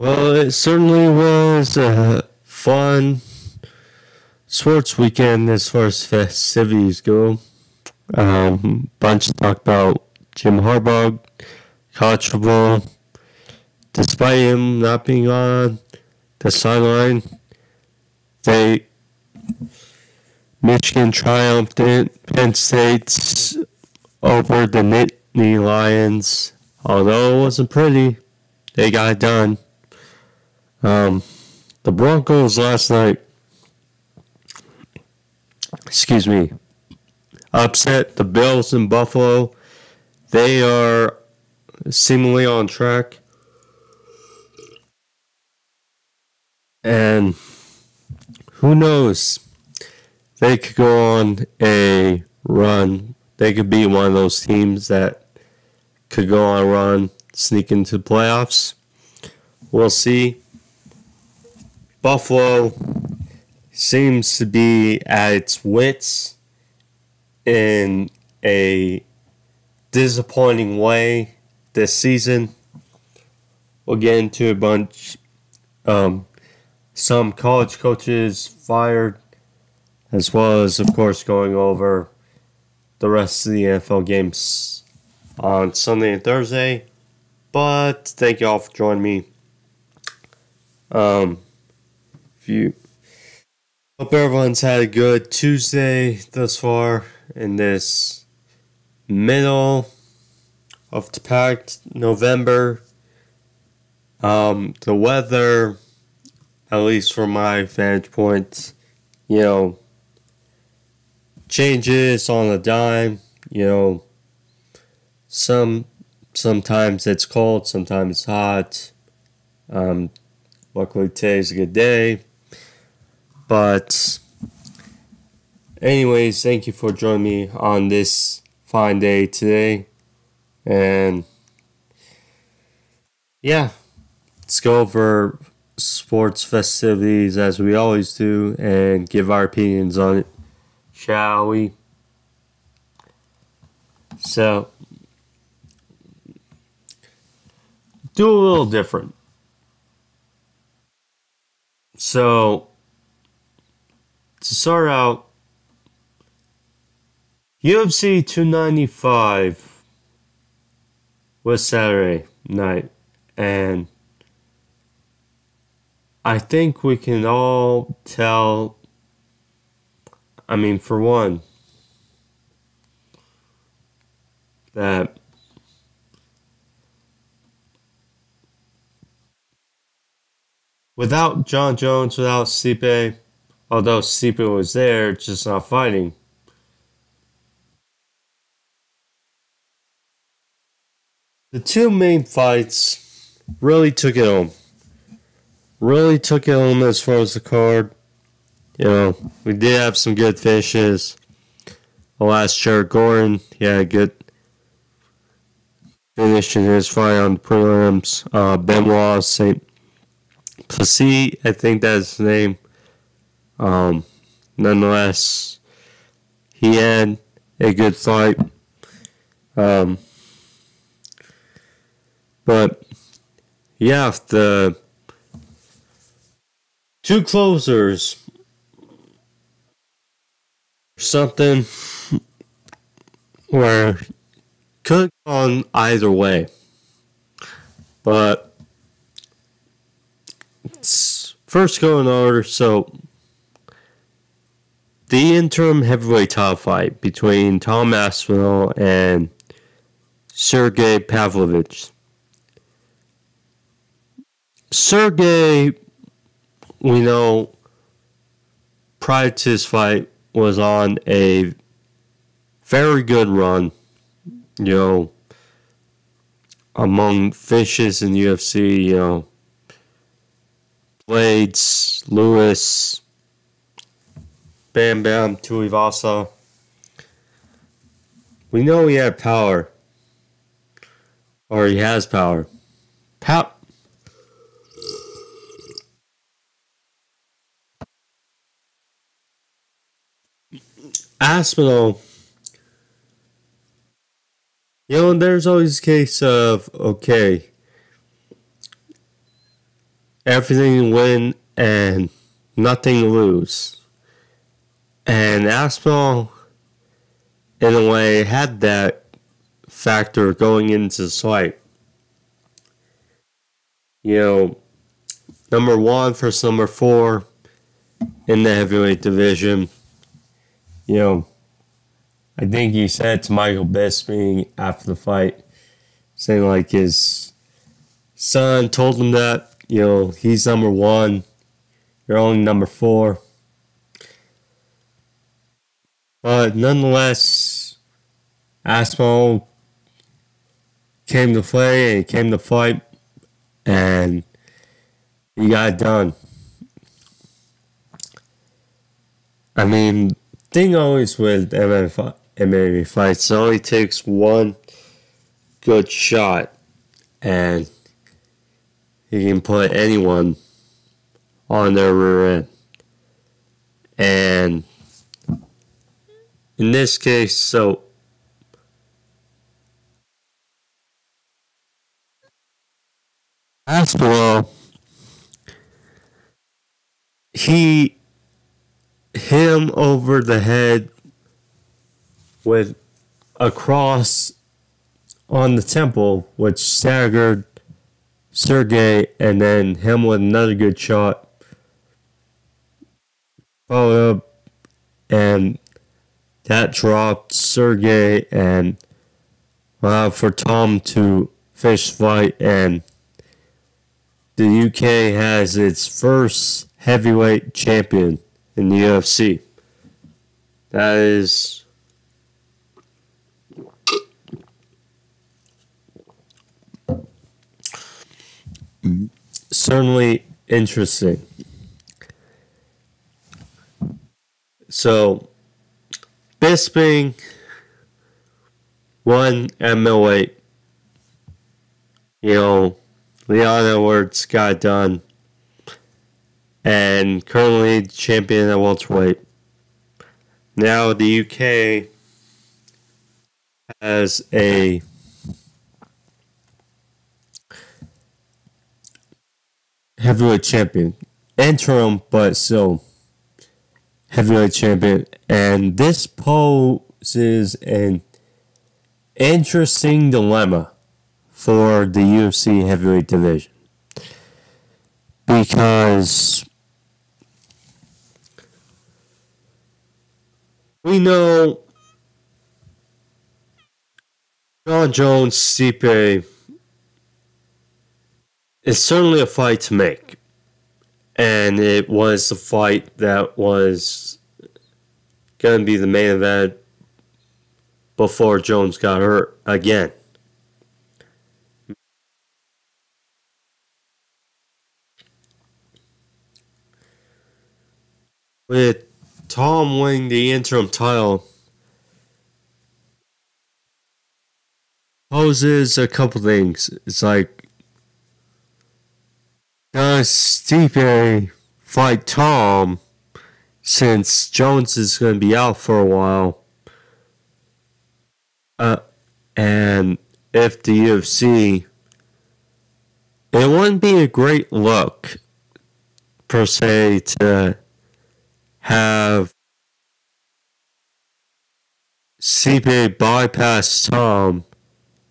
Well, it certainly was a fun sports weekend as far as festivities go. Bunch to talk about Jim Harbaugh, college football. Despite him not being on the sideline, they Michigan triumphed in Penn State over the Nittany Lions. Although it wasn't pretty, they got it done. Um, the Broncos last night, excuse me, upset the Bills in Buffalo. They are seemingly on track. And who knows? They could go on a run. They could be one of those teams that could go on a run, sneak into the playoffs. We'll see. Buffalo seems to be at its wits in a disappointing way this season. We'll get into a bunch. Some college coaches fired, as well as, of course, going over the rest of the NFL games on Sunday and Thursday. But thank you all for joining me. Hope everyone's had a good Tuesday thus far in this middle of the packed November. The weather, at least from my vantage point, changes on a dime. Sometimes it's cold, sometimes it's hot. Luckily today's a good day. But anyways, thank you for joining me on this fine day today. And yeah, let's go over sports festivities as we always do and give our opinions on it, shall we? So, do a little different. So, to start out, UFC 295 was Saturday night, and I think we can all tell, for one, that without John Jones, without Stipe, although Stipe was there, just not fighting, the two main fights really took it home. Really took it home as far as the card. We did have some good finishes. The last Jared Gordon, he had a good finish in his fight on the prelims. Benoit St. Plessis, I think that's his name. Nonetheless, he had a good fight. But yeah, the two closers, something where could have gone either way. But it's first going in order, so the interim heavyweight title fight between Tom Aspinall and Sergey Pavlovich. Sergey, we know, prior to his fight, was on a very good run, among finishes in UFC, Blades, Lewis, Bam Bam, Tuivasa. We know he had power, or he has power. Aspinall, there's always a case of, okay, everything to win and nothing to lose. And Aspinall, in a way, had that factor going into the fight. You know, number 1 versus number 4 in the heavyweight division. You know, I think he said to Michael Bisping after the fight, saying like his son told him that, you know, he's number 1, you're only number 4. But nonetheless, Aspinall came to play and came to fight, and he got it done. I mean, thing always with MMA fights, it only takes one good shot, and he can put anyone on their rear end. And in this case, so Aspinall, he hit him over the head with a cross on the temple, which staggered Sergey, and then him with another good shot. Followed up, and that dropped Sergey and allowed for Tom to finish the fight. And the UK has its first heavyweight champion in the UFC. That is certainly interesting. So, Bisping won at middleweight. You know, Leon Edwards got it done. And currently champion at welterweight. Now the UK has a heavyweight champion. Interim, but still heavyweight champion. And this poses an interesting dilemma for the UFC heavyweight division. Because we know Jon Jones, Stipe is certainly a fight to make. And it was the fight that was going to be the main event before Jones got hurt again. With Tom winning the interim title, poses a couple things. It's like, does Stipe fight Tom since Jones is going to be out for a while? And if the UFC, it wouldn't be a great look, per se, to have Stipe bypass Tom,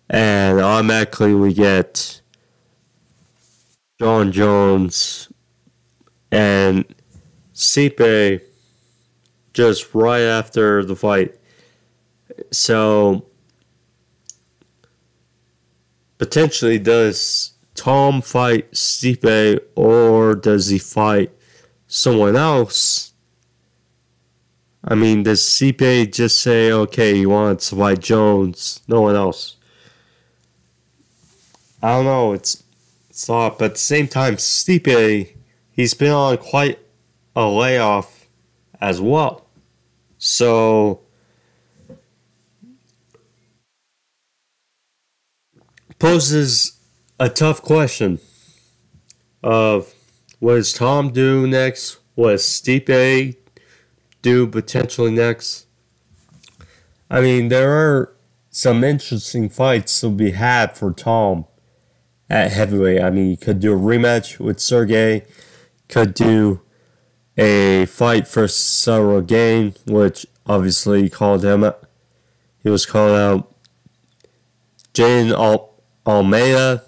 and automatically we get Jon Jones and Stipe just right after the fight. So, potentially, does Tom fight Stipe, or does he fight someone else? I mean, does Stipe just say, okay, he wants to fight Jones, no one else? I don't know, it's thought, but at the same time, Stipe, he's been on quite a layoff as well. So, poses a tough question of what does Tom do next? What does Stipe do potentially next? I mean, there are some interesting fights to be had for Tom at heavyweight. I mean, you could do a rematch with Sergey, could do a fight for Cyril Gain, which obviously called him out. He was called out. Jane Almeida,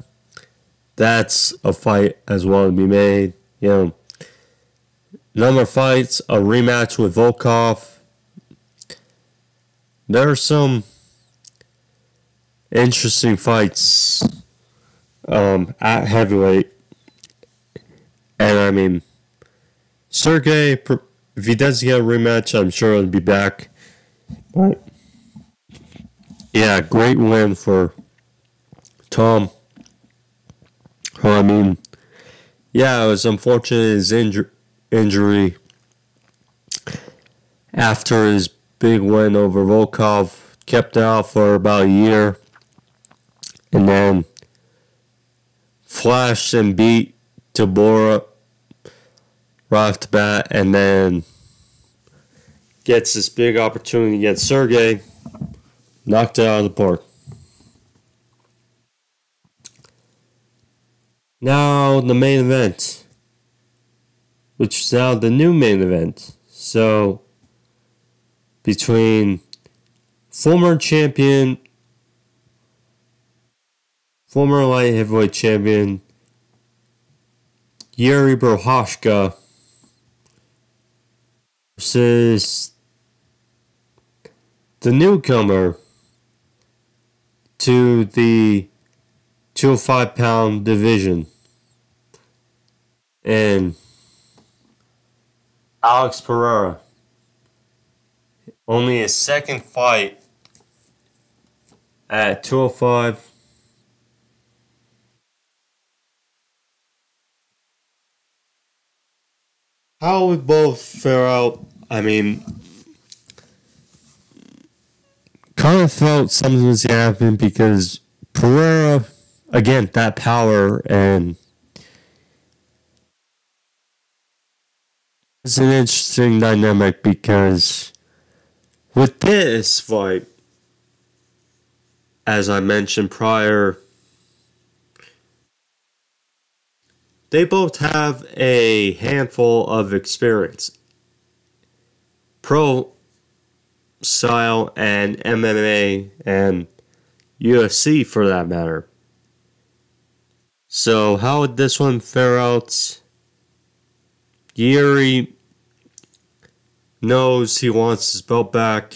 that's a fight as well to be made. You know, number of fights, a rematch with Volkov. There are some interesting fights at heavyweight. And I mean, Sergey, if he does get a rematch, I'm sure he'll be back. But yeah, great win for Tom. I mean, yeah, it was unfortunate his injury after his big win over Volkov. Kept out for about a year. And then flashed and beat Tabora right off the bat. And then gets this big opportunity against Sergey. Knocked it out of the park. Now the main event, which is now the new main event. So, between former light heavyweight champion, Yuri Prochazka versus the newcomer to the 205-pound division, and Alex Pereira. Only his second fight at 205. How we both fare out, I mean, kind of felt something was going to happen because Pereira, again, that power, and it's an interesting dynamic because with this fight, as I mentioned prior, they both have a handful of experience. Pro style and MMA and UFC for that matter. So how would this one fare out? Yuri knows he wants his belt back.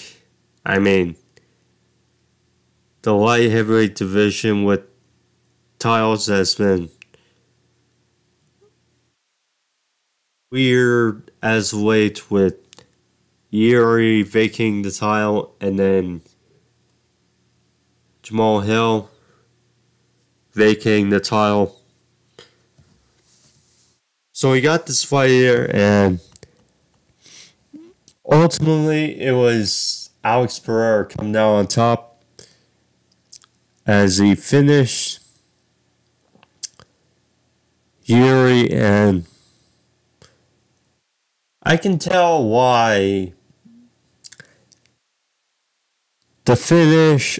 I mean, the light heavyweight division with titles has been weird as late, with Yuri vacating the title and then Jamal Hill vacating the title. So we got this fight here, and ultimately it was Alex Pereira come down on top as he finished Yuri, and I can tell why the finish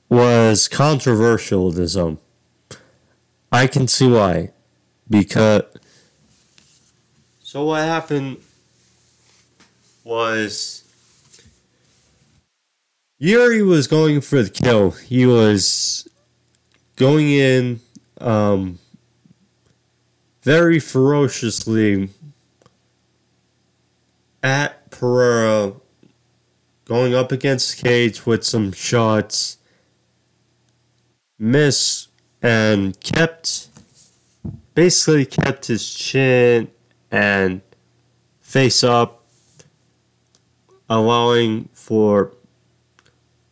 was controversial this zone. I can see why. Because so what happened was Yuri was going for the kill. He was going in very ferociously at Pereira, going up against the cage with some shots, missed, and basically kept his chin and face up, allowing for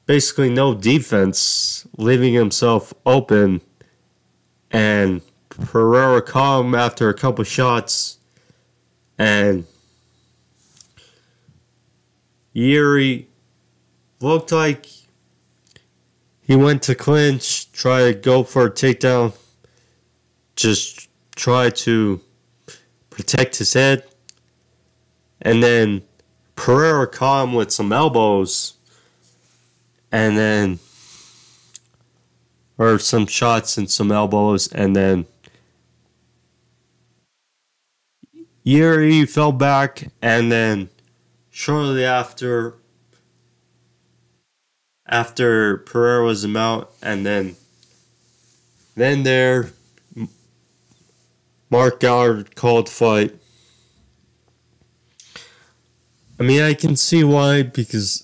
basically no defense, leaving himself open, and Pereira caught him after a couple shots, and Yuri looked like he went to clinch, try to go for a takedown, just try to protect his head, and then Pereira caught him with some elbows, and then or some shots and some elbows, and then Yuri fell back, and then shortly after Pereira was out, and then there Mark Goddard called fight. I mean, I can see why, because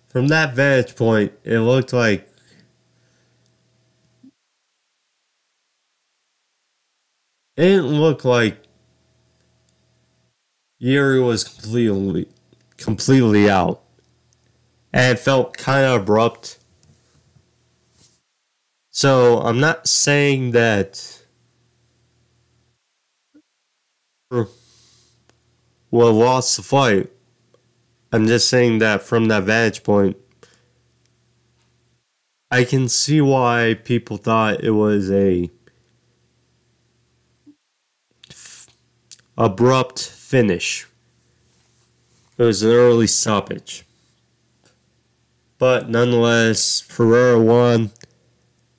from that vantage point, it looked like it didn't look like Yuri was completely out. And it felt kind of abrupt. So I'm not saying that we'll lost the fight. I'm just saying that from that vantage point, I can see why people thought it was a abrupt finish. It was an early stoppage. But nonetheless, Pereira won,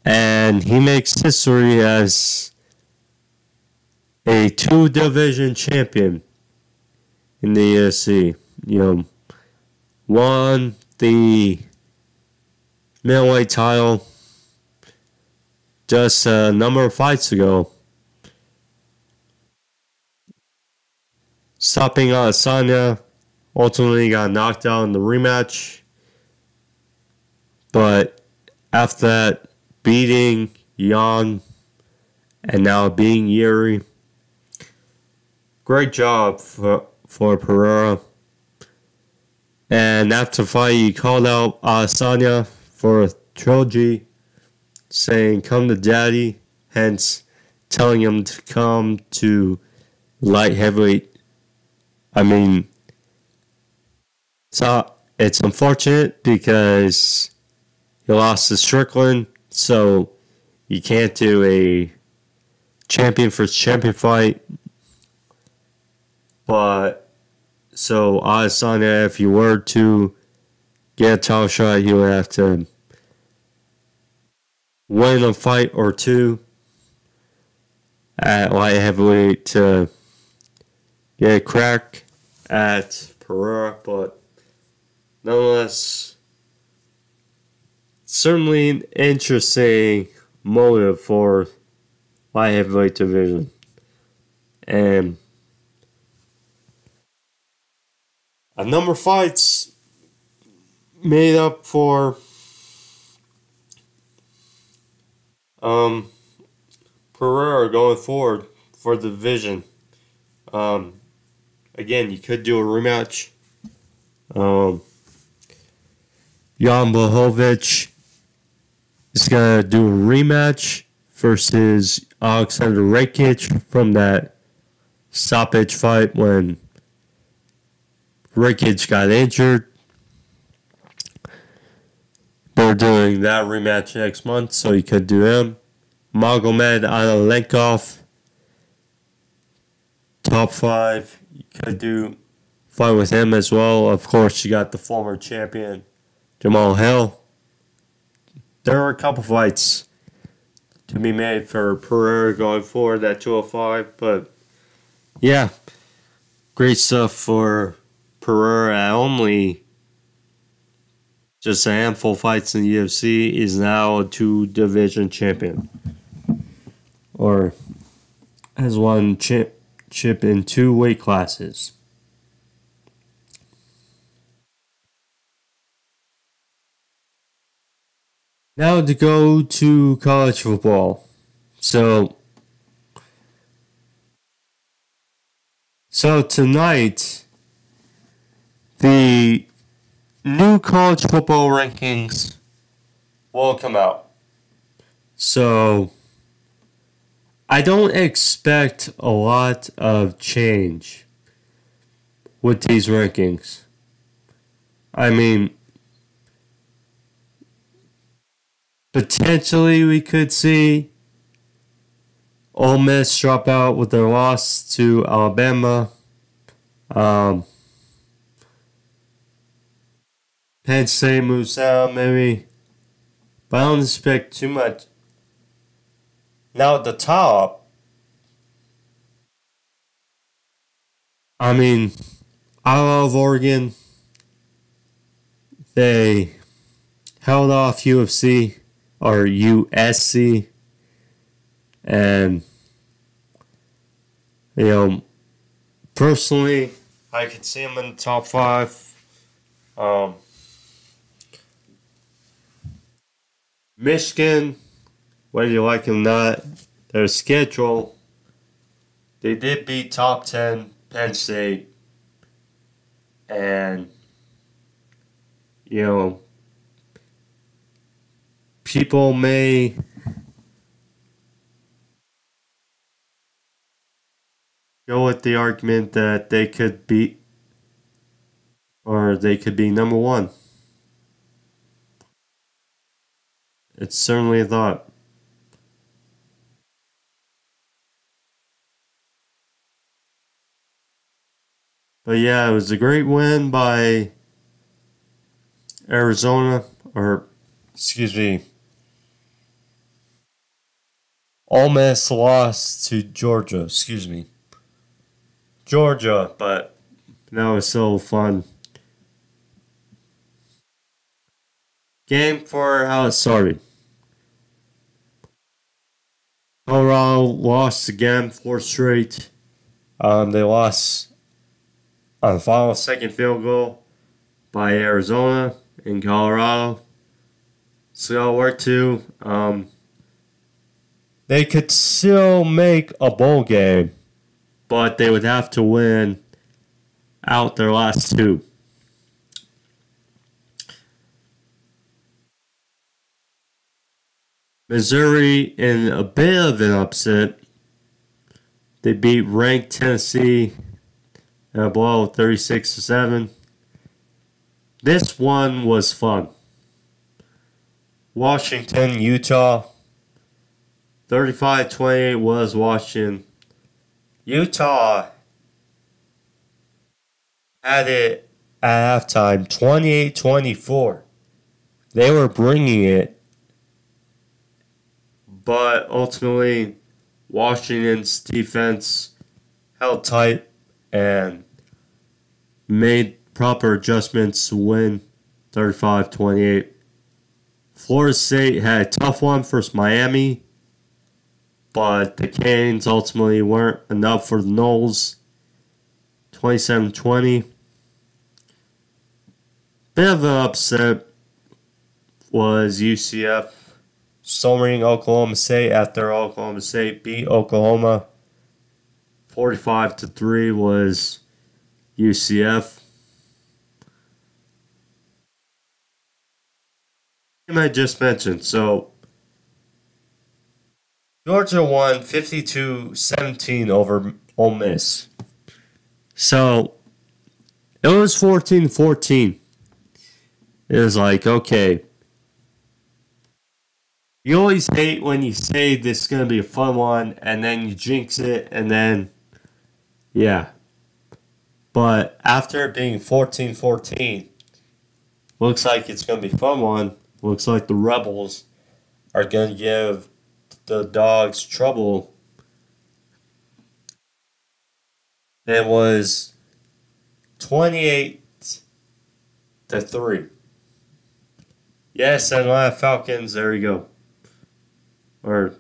and he makes history as a 2-division champion in the UFC. You know, won the middleweight title just a number of fights ago, stopping Adesanya. Ultimately got knocked out in the rematch, but after that, beating Jan and now beating Yuri. Great job for Pereira. And after the fight, he called out Adesanya for a trilogy, saying, "Come to daddy," hence telling him to come to light heavyweight. I mean, it's unfortunate because he lost to Strickland, so you can't do a champion for champion fight. But so Adesanya, if you were to get a title shot, he would have to win a fight or two at light heavyweight to get a crack at Pereira. But nonetheless, certainly an interesting motive for light heavyweight division. And a number of fights made up for Pereira going forward for the division. Again, you could do a rematch. Jan Blachowicz is going to do a rematch versus Alexander Rakic from that stoppage fight when Rakic got injured. They're doing that rematch next month, so you could do him. Magomed Analenkov, top 5. You could do fight with him as well. Of course, you got the former champion Jamal Hill. There are a couple fights to be made for Pereira going forward at 205, but yeah, great stuff for Pereira. At only just a handful of fights in the UFC, is now a 2-division champion, or has won chip in 2 weight classes. Now to go to college football. So tonight, the new college football rankings will come out. So I don't expect a lot of change with these rankings. I mean, potentially we could see Ole Miss drop out with their loss to Alabama. Penn State moves down maybe. But I don't expect too much. Now at the top, I mean, I love Oregon. They held off UFC or USC, and you know, personally, I could see them in the top five. Um, Michigan, whether you like them or not, their schedule, they did beat top 10 Penn State, and you know, people may go with the argument that they could beat or they could be number one. It's certainly a thought. But yeah, it was a great win by Arizona, or excuse me, Ole Miss lost to Georgia. Excuse me, Georgia, but that was so fun. Game for how it started. Colorado lost again, fourth straight. They lost on the final second field goal by Arizona in Colorado. So where to? They could still make a bowl game, but they would have to win out their last two. Missouri in a bit of an upset. They beat ranked Tennessee in a blowout 36-7. This one was fun. Washington, Utah. 35-28 was Washington. Utah had it at halftime 28-24. They were bringing it, but ultimately Washington's defense held tight and made proper adjustments to win 35-28. Florida State had a tough one versus Miami, but the Canes ultimately weren't enough for the Noles. 27-20. Bit of an upset was UCF storming Oklahoma State after Oklahoma State beat Oklahoma. 45-3 was UCF. I just mentioned, so Georgia won 52-17 over Ole Miss. So it was 14-14. It was like, okay, you always hate when you say this is going to be a fun one, and then you jinx it, and then, yeah. But after it being 14-14, looks like it's going to be a fun one. Looks like the Rebels are going to give the Dogs trouble. It was 28-3. Yes, Atlanta Falcons, there we go. Or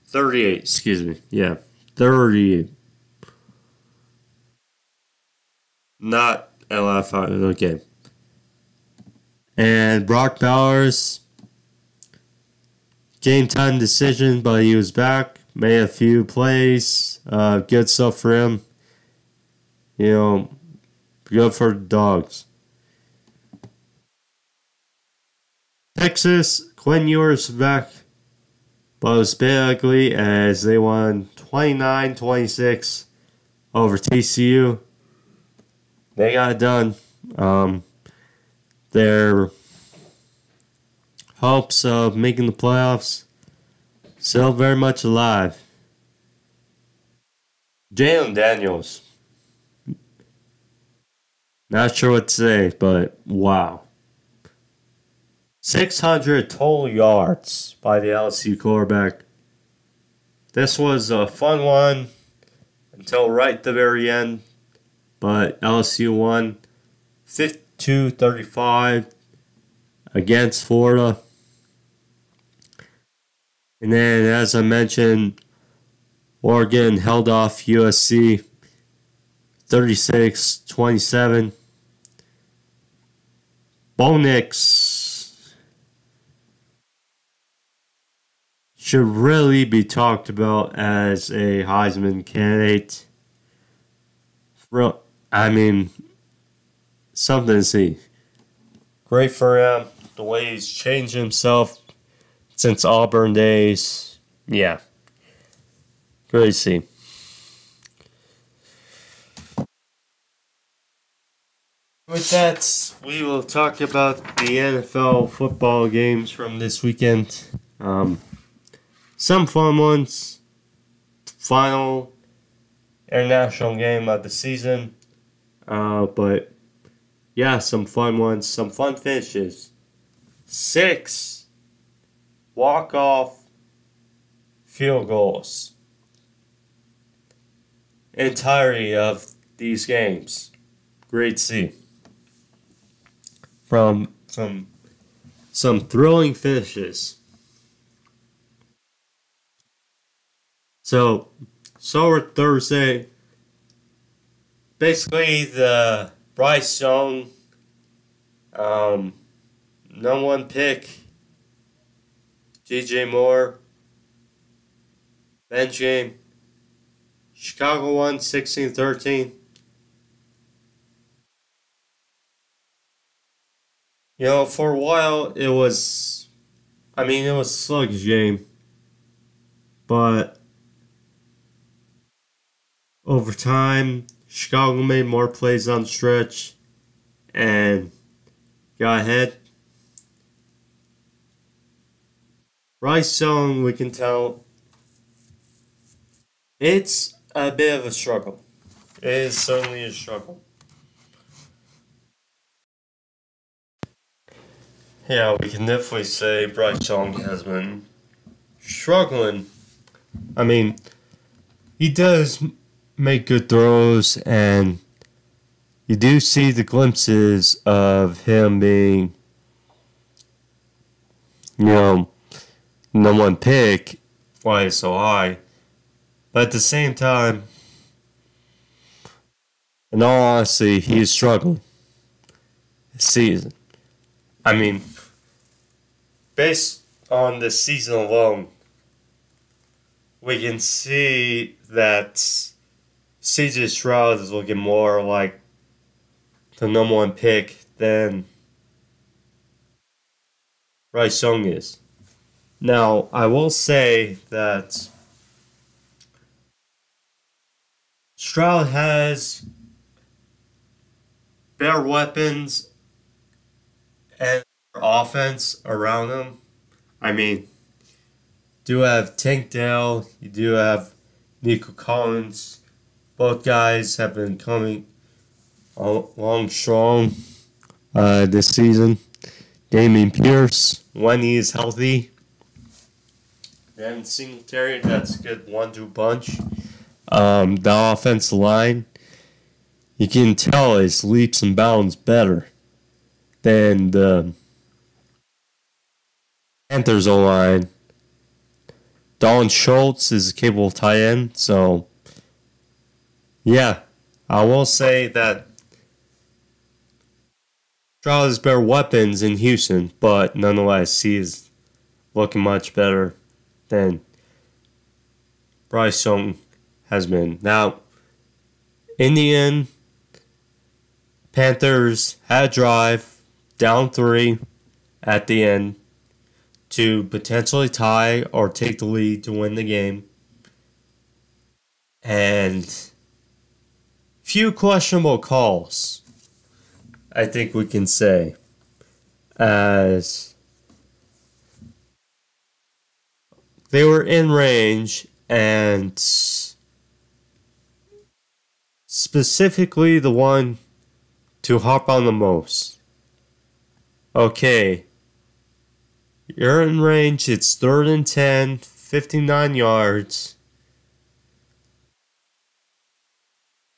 38, excuse me. Yeah, 38. Not Atlanta Falcons, okay. And Brock Bowers, game time decision, but he was back, made a few plays, good stuff for him. You know, good for the Dogs. Texas, Quinn Ewers back, but it was a bit ugly as they won 29-26 over TCU. They got it done. Their hopes of making the playoffs still very much alive. Jalen Daniels. Not sure what to say, but wow. 600 total yards by the LSU quarterback. This was a fun one until right at the very end, but LSU won 52-35 against Florida. And then, as I mentioned, Oregon held off USC 36-27. Bo Nix should really be talked about as a Heisman candidate. I mean, something to see. Great for him, the way he's changed himself since Auburn days. Yeah, great to see. With that, we will talk about the NFL football games from this weekend. Some fun ones. Final international game of the season. But yeah, some fun ones. Some fun finishes. 6 walk-off field goals. Entirety of these games. Great to see. From some thrilling finishes. So with Thursday, basically the Bryce Young, no one pick, DJ Moore, bench game. Chicago won 16-13. You know, for a while it was a sluggish game, but over time, Chicago made more plays on the stretch and got ahead. Bryce Young, we can tell, it's a bit of a struggle. It is certainly a struggle. Yeah, we can definitely say Bryce Young has been struggling. I mean, he does make good throws, and you do see the glimpses of him being, no one pick, why it's so high. But at the same time, in all honesty, he is struggling this season. I mean, based on the season alone, we can see that CJ Stroud is looking more like the number one pick than Bryce Young is. Now, I will say that Stroud has better weapons and offense around him. I mean, do have Tank Dell, you do have Nico Collins. Both guys have been coming along strong this season. Damian Pierce, when he is healthy. Then Singletary, that's a good 1-2 punch. The offensive line, you can tell is leaps and bounds better than the Panthers O-line. Dalton Schultz is a capable tight end, so yeah, I will say that Stroud has better weapons in Houston, but nonetheless, he is looking much better than Bryce Young has been. Now, in the end, Panthers had a drive down 3 at the end to potentially tie or take the lead to win the game. And few questionable calls, I think we can say, as they were in range, and specifically the one to hop on the most. Okay, You're in range. It's 3rd and 10, 59 yards.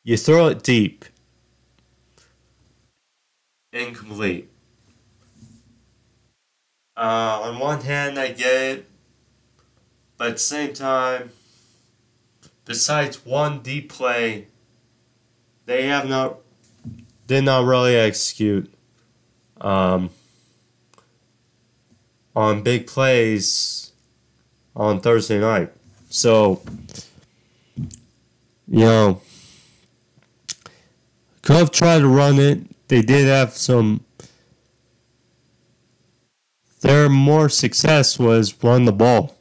You throw it deep. Incomplete. On one hand, I get it. But at the same time, besides one deep play, they did not really execute on big plays on Thursday night. So, could have tried to run it. They did have some. Their more success was run the ball.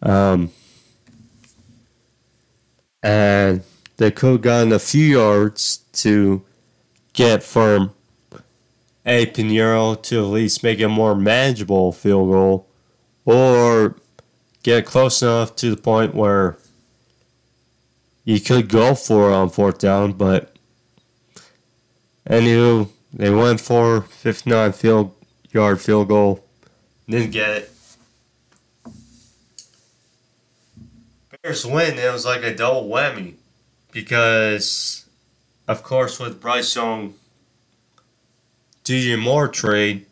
And they could have gotten a few yards to get from A. Pinheiro to at least make it a more manageable field goal, or get close enough to the point where you could go for it on 4th down. But anywho, they went for 59-yard field goal, didn't get it. Bears win. It was like a double whammy because, of course, with Bryce Young, DJ Moore trade,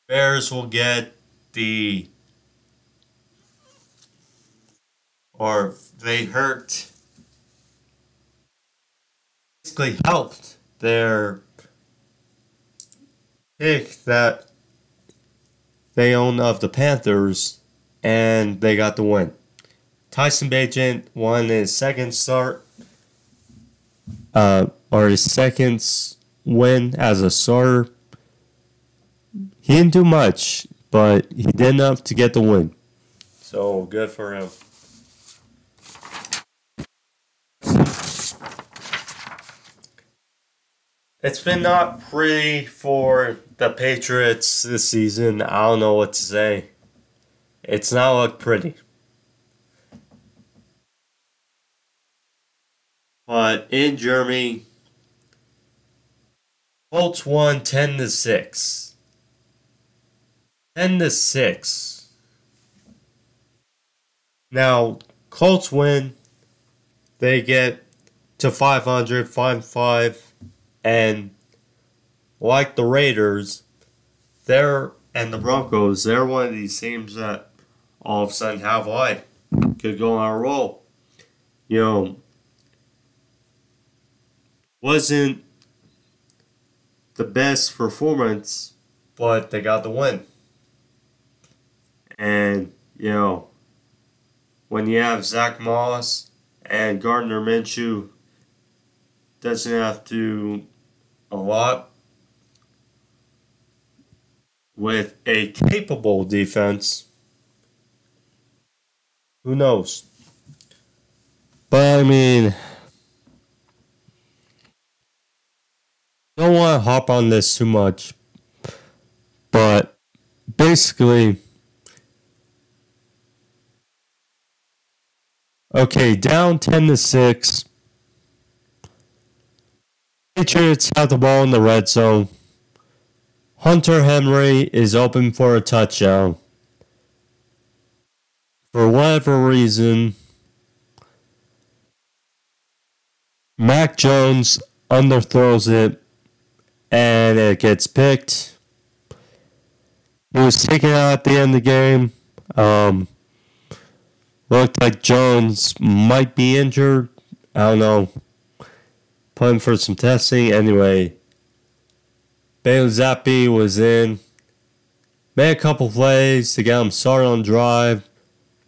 Bears will get they basically helped their pick that they own of the Panthers, and they got the win. Tyson Bagent won his second start, or his second win as a starter. He didn't do much, but he did enough to get the win. So good for him. It's been not pretty for the Patriots this season. I don't know what to say. It's not looked pretty. But in Germany, Colts won 10-6. 10-6. Now, Colts win. They get to 500, 5-5. And like the Raiders, and the Broncos, they're one of these teams that all of a sudden have life. Could go on a roll. Wasn't the best performance, but they got the win. And, when you have Zach Moss and Gardner Minshew, doesn't have to a lot with a capable defense. Who knows? But I mean, don't want to hop on this too much. But basically, okay, down 10-6. Patriots have the ball in the red zone. Hunter Henry is open for a touchdown. For whatever reason, Mac Jones underthrows it, and it gets picked. He was taken out at the end of the game. Looked like Jones might be injured. I don't know. Put him for some testing. Anyway, Bailey Zappi was in. Made a couple plays to get him started on drive.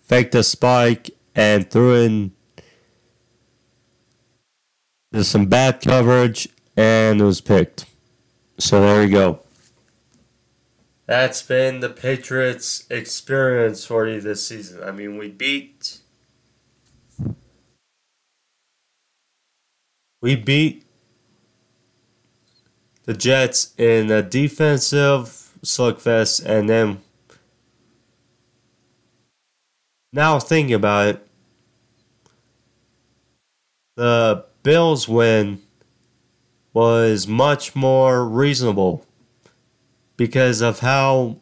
Faked a spike and threw in some bad coverage, and it was picked. So there you go. That's been the Patriots' experience for you this season. I mean, we beat the Jets in a defensive slugfest, and then now thinking about it, the Bills win was much more reasonable because of how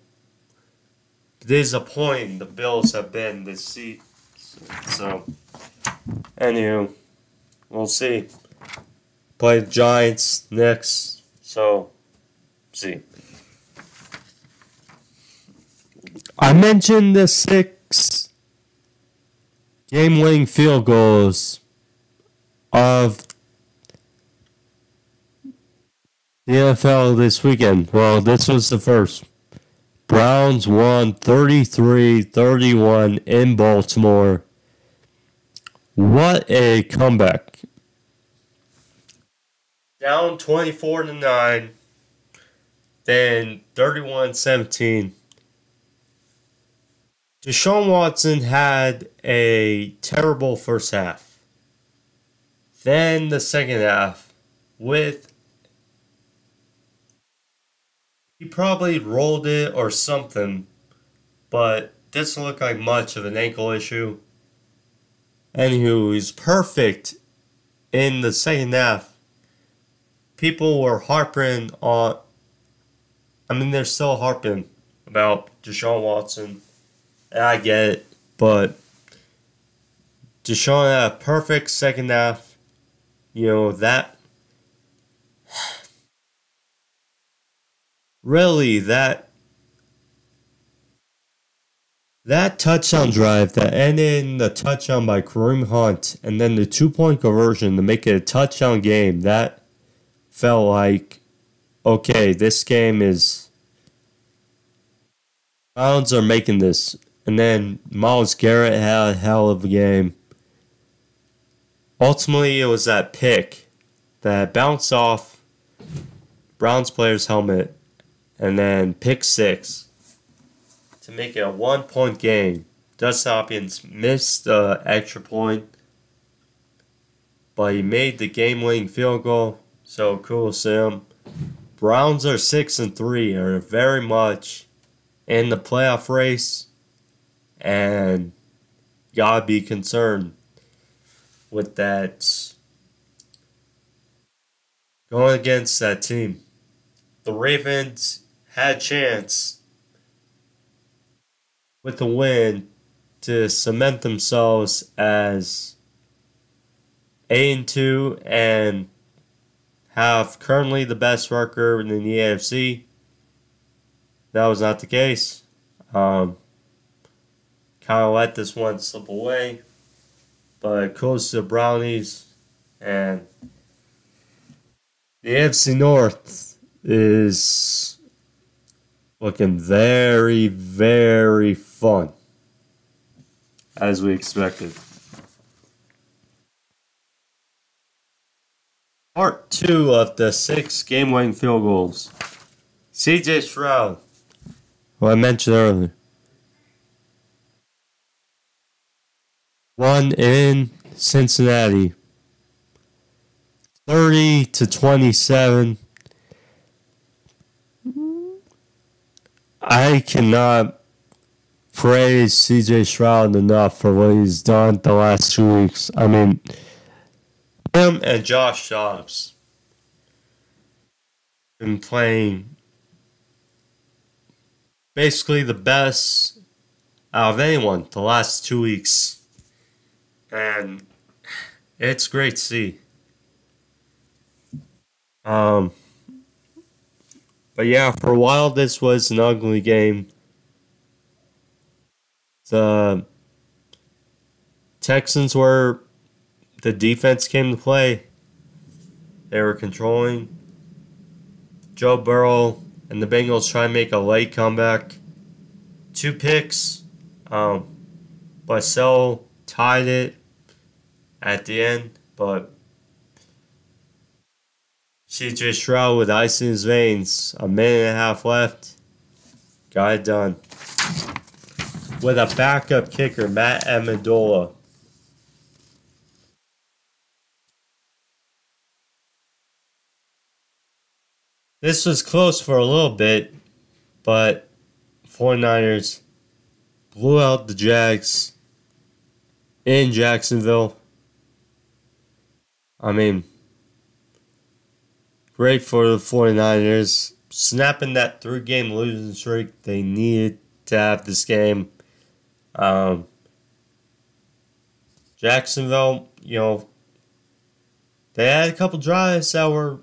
disappointing the Bills have been this season. So, anywho, we'll see. Play the Giants next, so see. I mentioned the 6 game-winning field goals of the NFL this weekend. Well, this was the first. Browns won 33-31 in Baltimore. What a comeback. Down 24-9, then 31-17. Deshaun Watson had a terrible first half. Then the second half, he probably rolled it or something, but doesn't look like much of an ankle issue. Anywho, he's perfect in the second half. People were harping on, they're still harping about Deshaun Watson. And I get it, but Deshaun had a perfect second half. That really, that touchdown drive that ended in the touchdown by Kareem Hunt and then the 2-point conversion to make it a touchdown game, that felt like, okay, this game is, Browns are making this. And then Myles Garrett had a hell of a game. Ultimately, it was that pick that bounced off Browns player's helmet and then pick 6 to make it a 1-point game. Dustin Hopkins missed the extra point, but he made the game-winning field goal. So cool to see him. Browns are 6-3, are very much in the playoff race. And gotta be concerned with that going against that team. The Ravens had a chance with the win to cement themselves as 8-2 and have currently the best record in the AFC. That was not the case. Kind of let this one slip away, but close to the Brownies, and the AFC North is looking very, very fun, as we expected. Part 2 of the 6 game-winning field goals. C.J. Stroud, who I mentioned earlier, won in Cincinnati, 30-27. I cannot praise C.J. Stroud enough for what he's done the last 2 weeks. Him and Josh Dobbs been playing basically the best out of anyone the last 2 weeks. And it's great to see. But yeah, for a while this was an ugly game. The Texans the defense came to play. They were controlling. Joe Burrow and the Bengals try to make a late comeback. 2 picks. But still tied it at the end, but C.J. Stroud with ice in his veins, 1.5 minutes left, got it done. With a backup kicker, Matt Amendola. This was close for a little bit, but 49ers blew out the Jags in Jacksonville. Great for the 49ers. Snapping that 3-game losing streak. They needed to have this game. Um, Jacksonville, they had a couple drives that were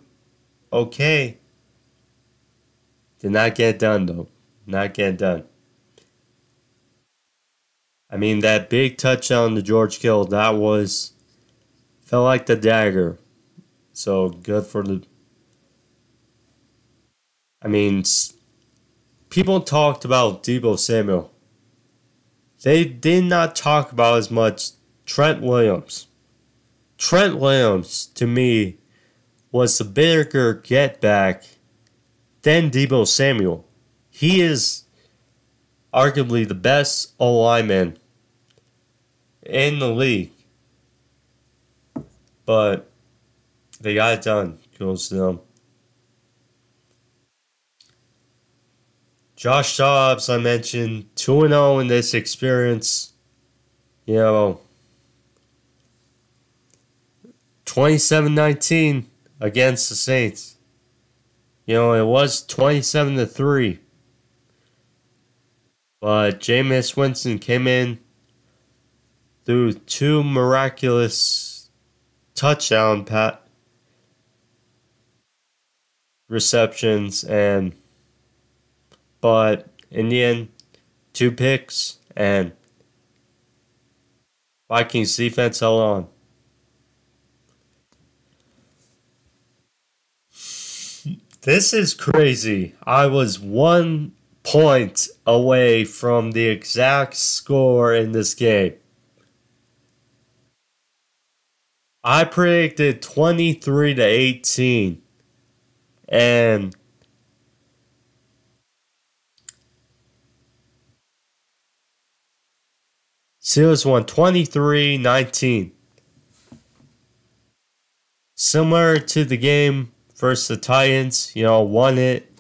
okay. Did not get done, though. Not get done. I mean, that big touchdown to George Kittle, that felt like the dagger. So good for the. I mean, people talked about Deebo Samuel. They did not talk about as much Trent Williams. Trent Williams, to me, was the bigger get back than Deebo Samuel. He is arguably the best O-lineman in the league. But they got it done. Goes to them. Josh Dobbs, I mentioned, 2-0 in this experience. 27-19 against the Saints. It was 27-3. But Jameis Winston came in through 2 miraculous touchdown receptions, but in the end, 2 picks, and Vikings defense held on. This is crazy. I was 1 point away from the exact score in this game. I predicted 23-18, and Steelers won 23-19. Similar to the game versus the Titans, won it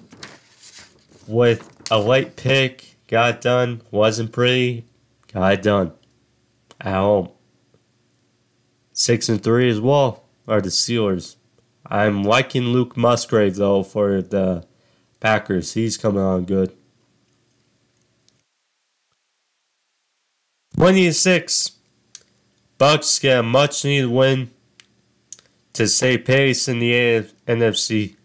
with a late pick. Got it done. Wasn't pretty. Got it done. At home. 6-3 as well are the Steelers. I'm liking Luke Musgrave, though, for the Packers. He's coming on good. 20-6. Bucks get a much needed win to stay pace in the NFC.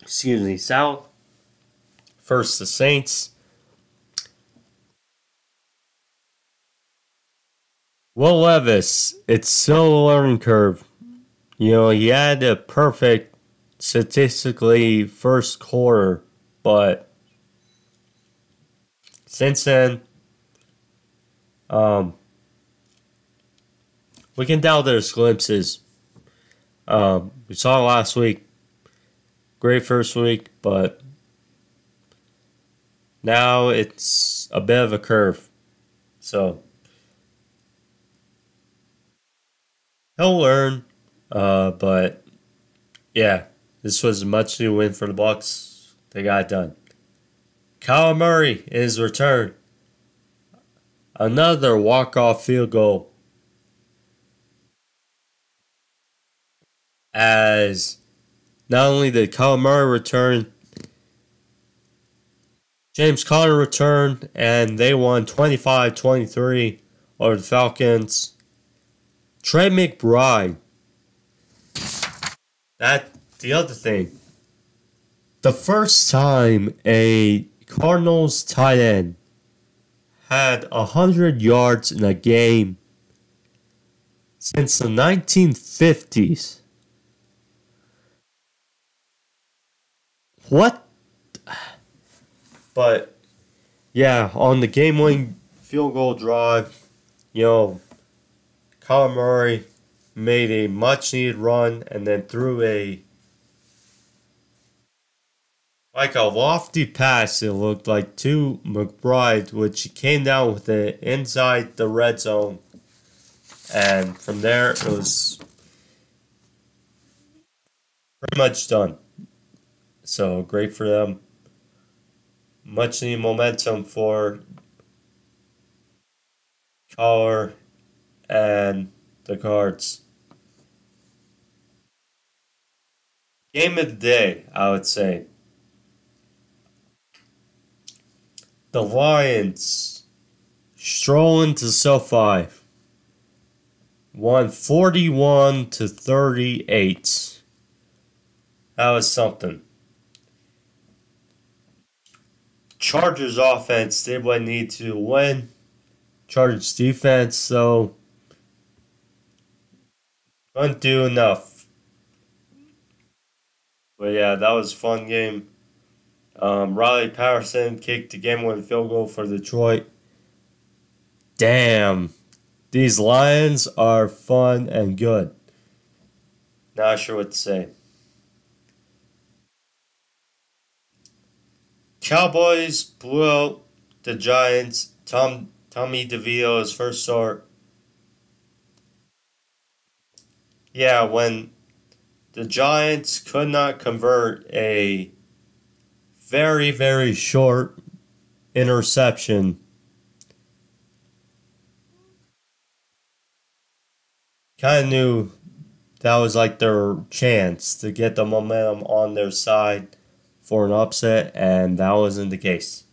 Excuse me, South. First, the Saints. Will Levis, it's still a learning curve. He had a perfect, statistically, first quarter, but since then, we can tell there's glimpses. We saw last week. Great first week, but now it's a bit of a curve. So he'll learn. But yeah, this was a much needed win for the Bucks. They got it done. Kyler Murray is returned. Another walk-off field goal. As not only did Kyler Murray return, James Conner returned, and they won 25-23 over the Falcons. Trey McBride. That's the other thing. The first time a Cardinals tight end had 100 yards in a game since the 1950s. What? But, yeah, on the game-winning field goal drive, Kyler Murray made a much-needed run and then threw a lofty pass, it looked like, to McBride, which came down with it inside the red zone. And from there, it was pretty much done. So, great for them. Much needed momentum for Collar and the Cards. Game of the day, I would say. The Lions strolling to SoFi won 41-38. That was something. Chargers offense did what needed to win. Chargers defense, so couldn't do enough. But yeah, that was a fun game. Riley Patterson kicked the game-winning field goal for Detroit. Damn, these Lions are fun and good. Not sure what to say. Cowboys blew out the Giants. Tommy DeVito's first start. Yeah, when the Giants could not convert a very, very short interception, kind of knew that was like their chance to get the momentum on their side for an upset, and that wasn't the case.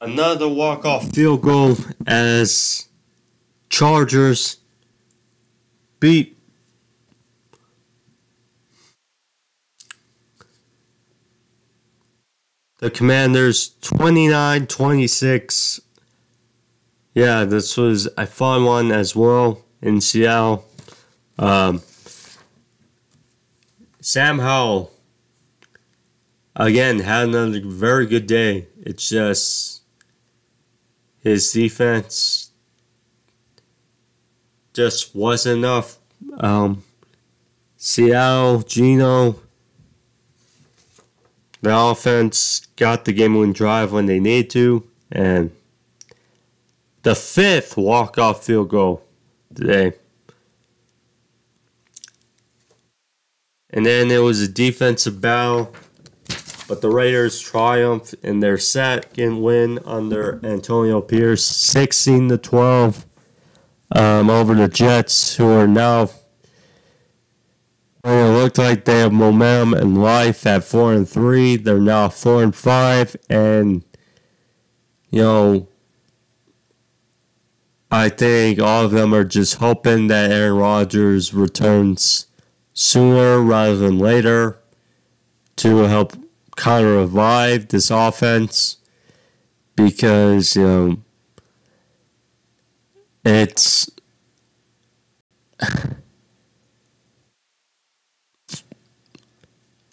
Another walk-off field goal as Chargers beat the Commanders 29-26. Yeah, this was a fun one as well in Seattle. Sam Howell, again, had another very good day. It's just his defense just wasn't enough. Seattle, Geno, the offense got the game-winning drive when they needed to, and the fifth walk-off field goal today. And then it was a defensive battle, but the Raiders triumphed in their second win under Antonio Pierce, 16-12, over the Jets, who are now, it looked like they have momentum in life at 4-3. They're now 4-5, and I think all of them are just hoping that Aaron Rodgers returns sooner rather than later to help kind of revive this offense, because it's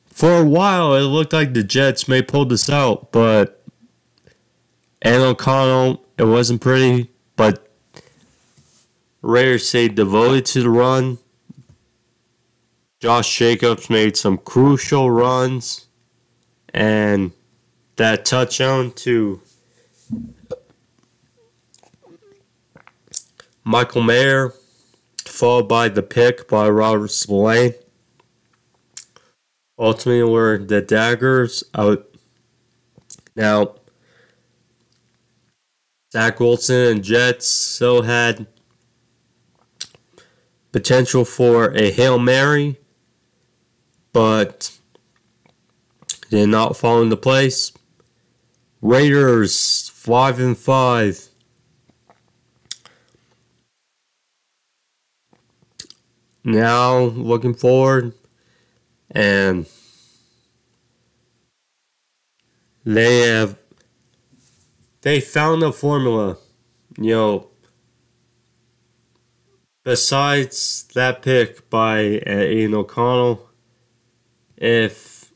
for a while it looked like the Jets may pull this out, but and O'Connell, it wasn't pretty, but Raiders stayed devoted to the run. Josh Jacobs made some crucial runs, and that touchdown to Michael Mayer, followed by the pick by Robert Spillane, ultimately were the daggers out. Now, Zach Wilson and Jets still had potential for a Hail Mary, but did not fall into place. Raiders 5-5. Now looking forward, and they found a formula. Besides that pick by Aiden O'Connell, if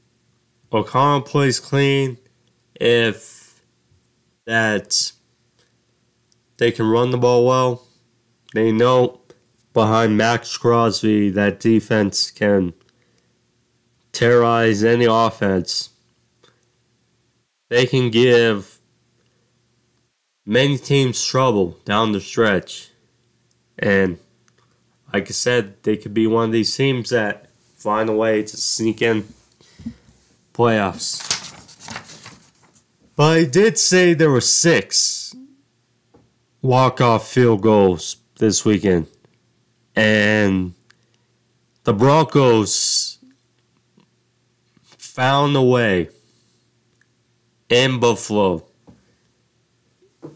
O'Connell plays clean, if that they can run the ball well, they know behind Max Crosby that defense can terrorize any offense. They can give many teams trouble down the stretch. And like I said, they could be one of these teams that find a way to sneak in playoffs. But I did say there were 6. walk-off field goals this weekend. And the Broncos found a way in Buffalo.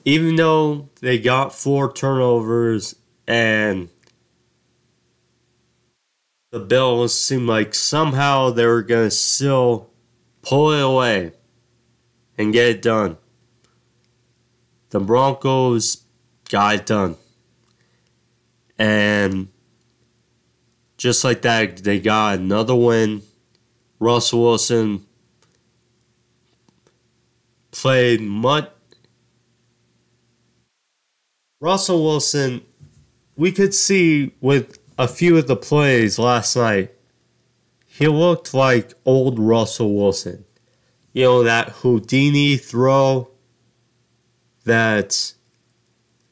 Even though they got 4 turnovers and the Bills seemed like somehow they were going to still pull it away and get it done, the Broncos got it done. And just like that, they got another win. Russell Wilson played much. Russell Wilson, we could see with a few of the plays last night, he looked like old Russell Wilson. You know, that Houdini throw that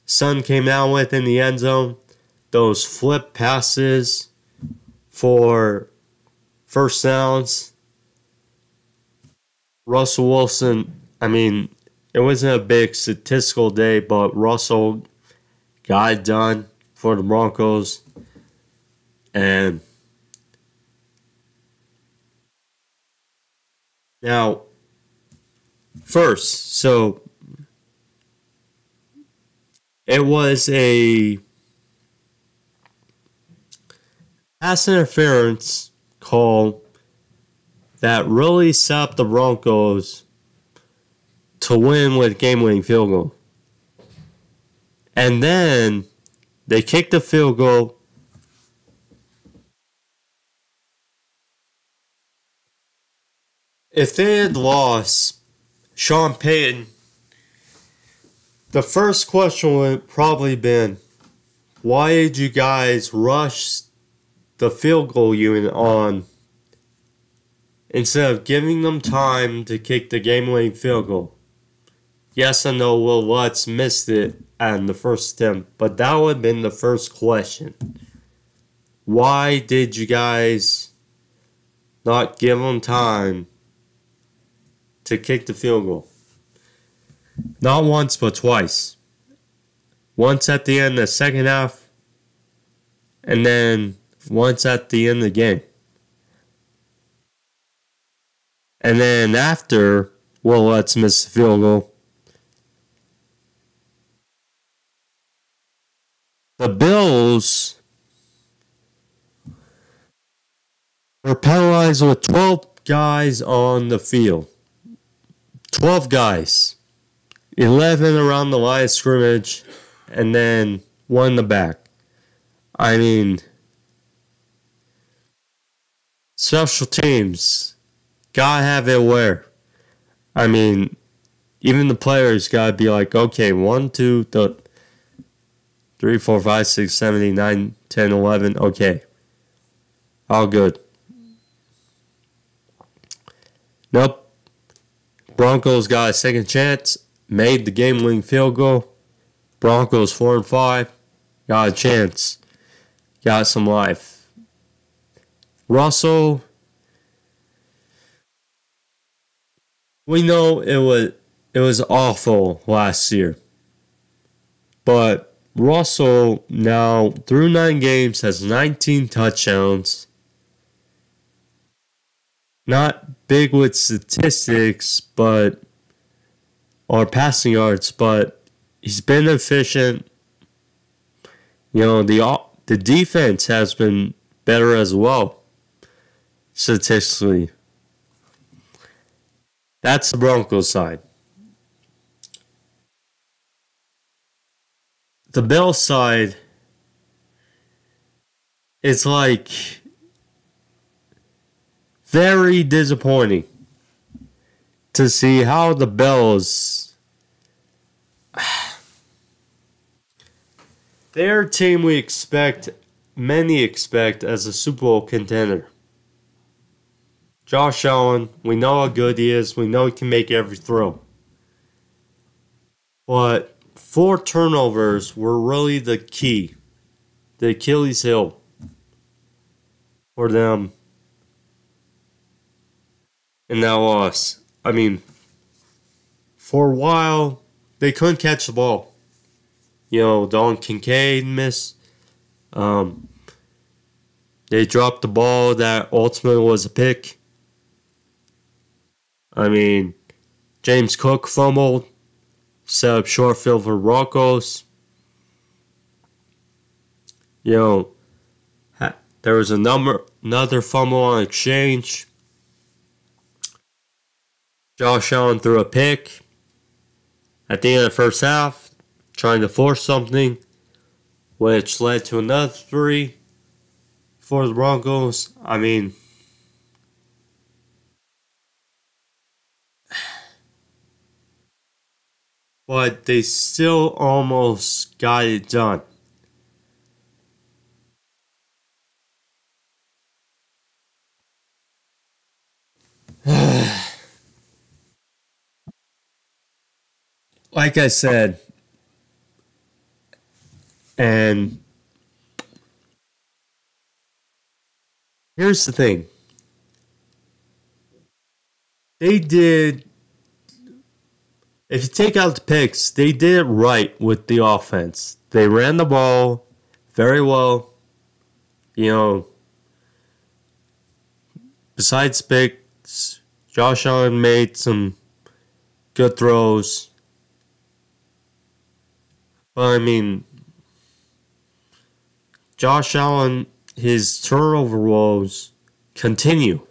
Son came down with in the end zone, those flip passes for first downs. Russell Wilson, I mean, it wasn't a big statistical day, but Russell got it done for the Broncos. And now, first, so it was a pass interference call that really set up the Broncos to win with game-winning field goal. And then they kicked the field goal. If they had lost, Sean Payton, the first question would probably been, why did you guys rush the field goal unit on instead of giving them time to kick the game-winning field goal? Yes, I know Will Lutz missed it on the first attempt, but that would have been the first question. Why did you guys not give them time to kick the field goal? Not once, but twice. Once at the end of the second half, and then once at the end of the game. And then after Will Lutz missed the field goal, the Bills were penalized with 12 guys on the field. 12 guys. 11 around the line of scrimmage, and then 1 in the back. I mean, special teams gotta have it where. I mean, even the players gotta be like, okay, 1, 2, 3, 4, 5, 6, 7, 8, 9, 10, 11. Okay. All good. Nope. Broncos got a second chance. Made the game-winning field goal. Broncos 4-5. Got a chance. Got some life. Russell, we know it was awful last year. But Russell now, through 9 games, has 19 touchdowns. Not big with statistics, or passing yards, but he's been efficient. You know, the defense has been better as well, statistically. That's the Broncos side. The Bills side, it's like very disappointing to see how the Bills, they're a team many expect as a Super Bowl contender. Josh Allen, we know how good he is. We know he can make every throw. But 4 turnovers were really the key, the Achilles heel for them in that loss. I mean, for a while, they couldn't catch the ball. Don Kincaid miss. Um, they dropped the ball that ultimately was a pick. I mean, James Cook fumbled, set up short field for Broncos. You know, there was another fumble on exchange. Josh Allen threw a pick at the end of the first half, trying to force something, which led to another 3 for the Broncos. I mean, but they still almost got it done. Like I said, and here's the thing. They did, if you take out the picks, they did it right with the offense. They ran the ball very well. Besides picks, Josh Allen made some good throws. But I mean, Josh Allen, his turnover woes continue.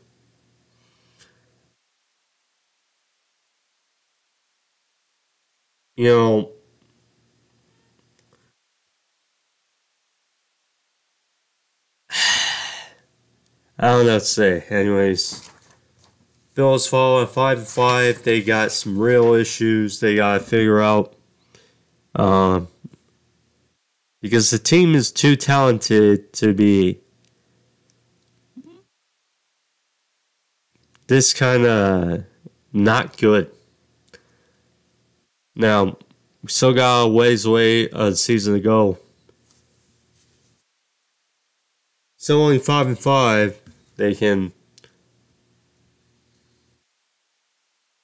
You know, I don't know what to say. Anyways, Bills fall at 5-5. They got some real issues they gotta figure out. Um, because the team is too talented to be this kind of not good. Now, we still got a ways away a season to go. Still only 5-5. They can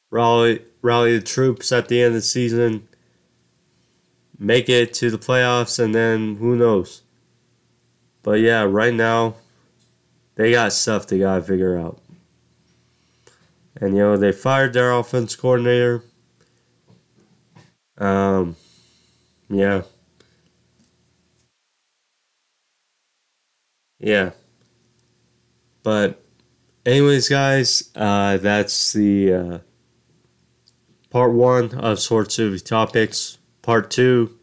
rally the troops at the end of the season, make it to the playoffs, and then who knows. But yeah, right now they got stuff they gotta figure out. And they fired their offense coordinator. Yeah. Yeah. But anyways, guys, that's the part 1 of Sports City Topics. Part 2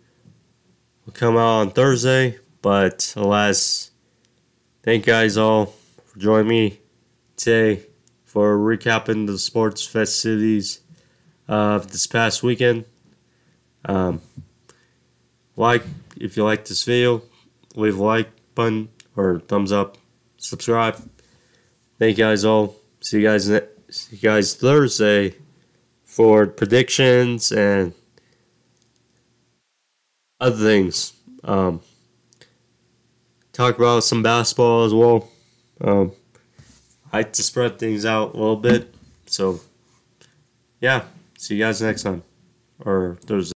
will come out on Thursday. But alas, thank you guys all for joining me today for recapping the sports festivities of this past weekend. If you like this video, leave a like button or thumbs up, subscribe. Thank you guys all. See you guys Thursday for predictions and other things. Talk about some basketball as well. I like to spread things out a little bit. So, yeah. See you guys next time. Or Thursday.